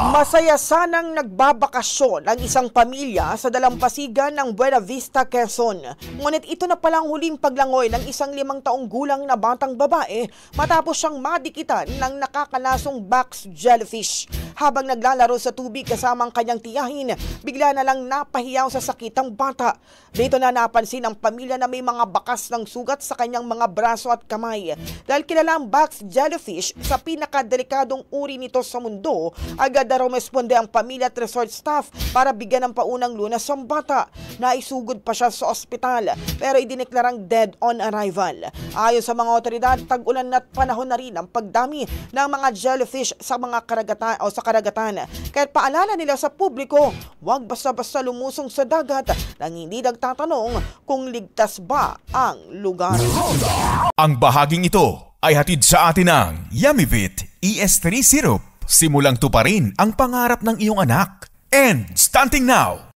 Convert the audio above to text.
Masaya sanang nagbabakasyon ang isang pamilya sa dalampasigan ng Buena Vista, Quezon. Ngunit ito na palang huling paglangoy ng isang 5 taong gulang na batang babae matapos siyang madikitan ng nakakalasong box jellyfish. Habang naglalaro sa tubig kasama ang kanyang tiyahin, bigla na lang napahiyaw sa sakit ang bata. Dito na napansin ang pamilya na may mga bakas ng sugat sa kanyang mga braso at kamay. Dahil kilala ang box jellyfish sa pinakadelikadong uri nito sa mundo, agad na rumesponde ang pamilya at resort staff para bigyan ng paunang lunas ang bata. Naisugod pa siya sa ospital pero idineklarang dead on arrival. Ayon sa mga otoridad, tag-ulan at panahon na rin ang pagdami ng mga jellyfish sa mga karagatan o sa karagatan. Kaya paalala nila sa publiko, huwag basta-basta lumusong sa dagat nang hindi nagtatanong kung ligtas ba ang lugar. Ang bahaging ito ay hatid sa atin ng Yummy-Vit ES3 Syrup. Simulang tuparin ang pangarap ng iyong anak. And stunting now!